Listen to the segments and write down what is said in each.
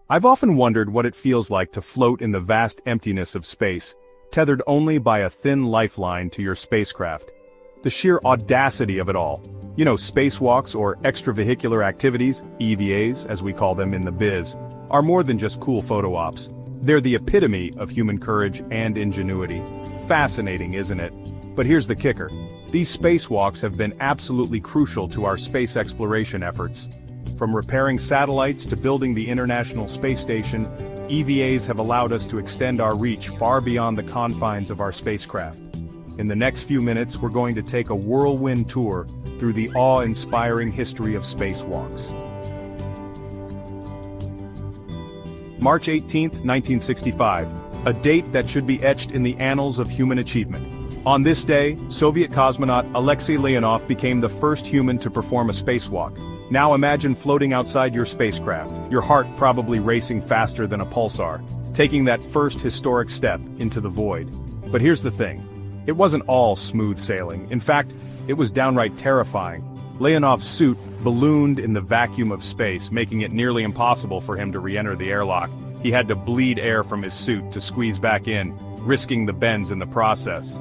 I've often wondered what it feels like to float in the vast emptiness of space, tethered only by a thin lifeline to your spacecraft. The sheer audacity of it all. You know, spacewalks or extravehicular activities, EVAs as we call them in the biz, are more than just cool photo ops. They're the epitome of human courage and ingenuity. Fascinating, isn't it? But here's the kicker. These spacewalks have been absolutely crucial to our space exploration efforts. From repairing satellites to building the International Space Station, EVAs have allowed us to extend our reach far beyond the confines of our spacecraft. In the next few minutes, we're going to take a whirlwind tour through the awe-inspiring history of spacewalks. March 18, 1965, a date that should be etched in the annals of human achievement. On this day, Soviet cosmonaut Alexei Leonov became the first human to perform a spacewalk. Now imagine floating outside your spacecraft, your heart probably racing faster than a pulsar, taking that first historic step into the void. But here's the thing. It wasn't all smooth sailing. In fact, it was downright terrifying. Leonov's suit ballooned in the vacuum of space, making it nearly impossible for him to re-enter the airlock. He had to bleed air from his suit to squeeze back in, risking the bends in the process.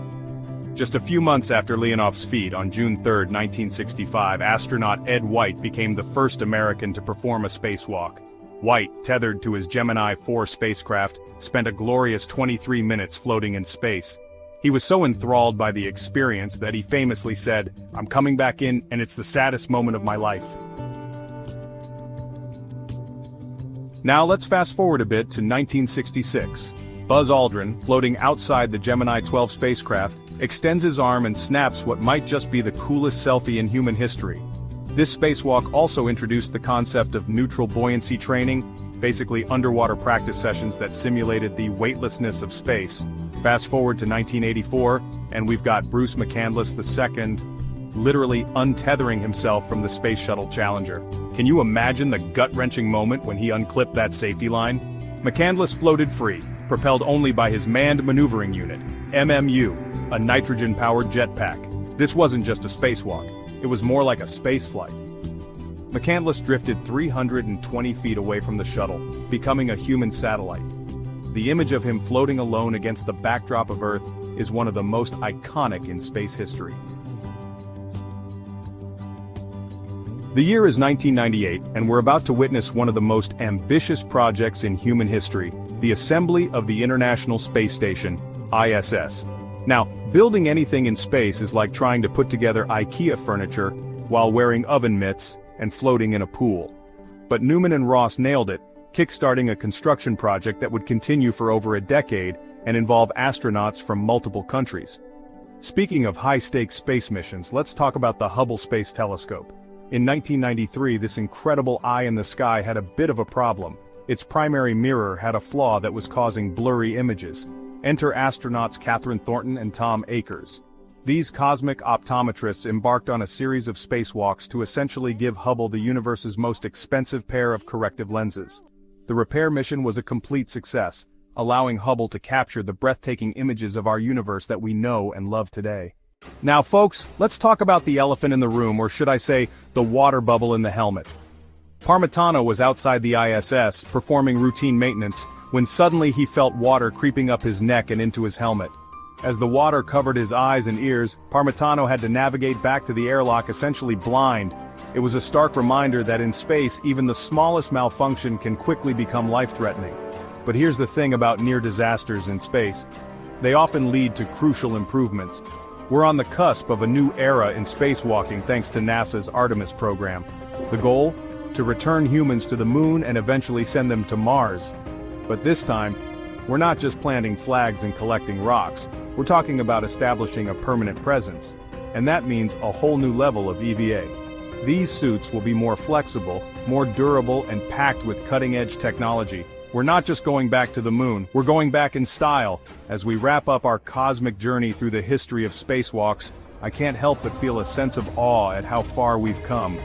Just a few months after Leonov's feat, on June 3, 1965, astronaut Ed White became the first American to perform a spacewalk. White, tethered to his Gemini 4 spacecraft, spent a glorious 23 minutes floating in space. He was so enthralled by the experience that he famously said, "I'm coming back in, and it's the saddest moment of my life." Now let's fast forward a bit to 1966. Buzz Aldrin, floating outside the Gemini 12 spacecraft, extends his arm and snaps what might just be the coolest selfie in human history. This spacewalk also introduced the concept of neutral buoyancy training, basically underwater practice sessions that simulated the weightlessness of space. Fast forward to 1984, and we've got Bruce McCandless II literally untethering himself from the Space Shuttle Challenger. Can you imagine the gut-wrenching moment when he unclipped that safety line? McCandless floated free, propelled only by his Manned Maneuvering Unit, MMU, a nitrogen-powered jetpack. This wasn't just a spacewalk, it was more like a spaceflight. McCandless drifted 320 feet away from the shuttle, becoming a human satellite. The image of him floating alone against the backdrop of Earth is one of the most iconic in space history. The year is 1998, and we're about to witness one of the most ambitious projects in human history, the assembly of the International Space Station, ISS. Now, building anything in space is like trying to put together IKEA furniture while wearing oven mitts and floating in a pool. But Newman and Ross nailed it, kickstarting a construction project that would continue for over a decade and involve astronauts from multiple countries. Speaking of high-stakes space missions, let's talk about the Hubble Space Telescope. In 1993, this incredible eye in the sky had a bit of a problem. Its primary mirror had a flaw that was causing blurry images. Enter astronauts Catherine Thornton and Tom Akers. These cosmic optometrists embarked on a series of spacewalks to essentially give Hubble the universe's most expensive pair of corrective lenses. The repair mission was a complete success, allowing Hubble to capture the breathtaking images of our universe that we know and love today. Now folks, let's talk about the elephant in the room, or should I say, the water bubble in the helmet. Parmitano was outside the ISS, performing routine maintenance, when suddenly he felt water creeping up his neck and into his helmet. As the water covered his eyes and ears, Parmitano had to navigate back to the airlock essentially blind. It was a stark reminder that in space, even the smallest malfunction can quickly become life-threatening. But here's the thing about near disasters in space. They often lead to crucial improvements. We're on the cusp of a new era in spacewalking thanks to NASA's Artemis program. The goal? To return humans to the moon and eventually send them to Mars. But this time, we're not just planting flags and collecting rocks. We're talking about establishing a permanent presence. And that means a whole new level of EVA. These suits will be more flexible, more durable, and packed with cutting-edge technology. We're not just going back to the moon, we're going back in style. As we wrap up our cosmic journey through the history of spacewalks, I can't help but feel a sense of awe at how far we've come.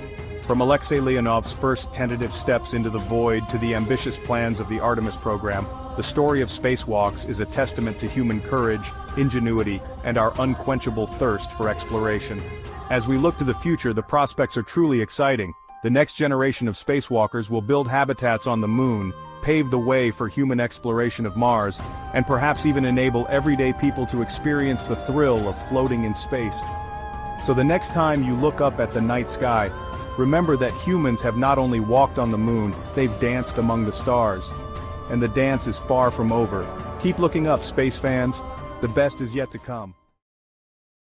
From Alexei Leonov's first tentative steps into the void to the ambitious plans of the Artemis program, the story of spacewalks is a testament to human courage, ingenuity, and our unquenchable thirst for exploration. As we look to the future, the prospects are truly exciting. The next generation of spacewalkers will build habitats on the moon, pave the way for human exploration of Mars, and perhaps even enable everyday people to experience the thrill of floating in space. So the next time you look up at the night sky, remember that humans have not only walked on the moon, they've danced among the stars. And the dance is far from over. Keep looking up, space fans. The best is yet to come.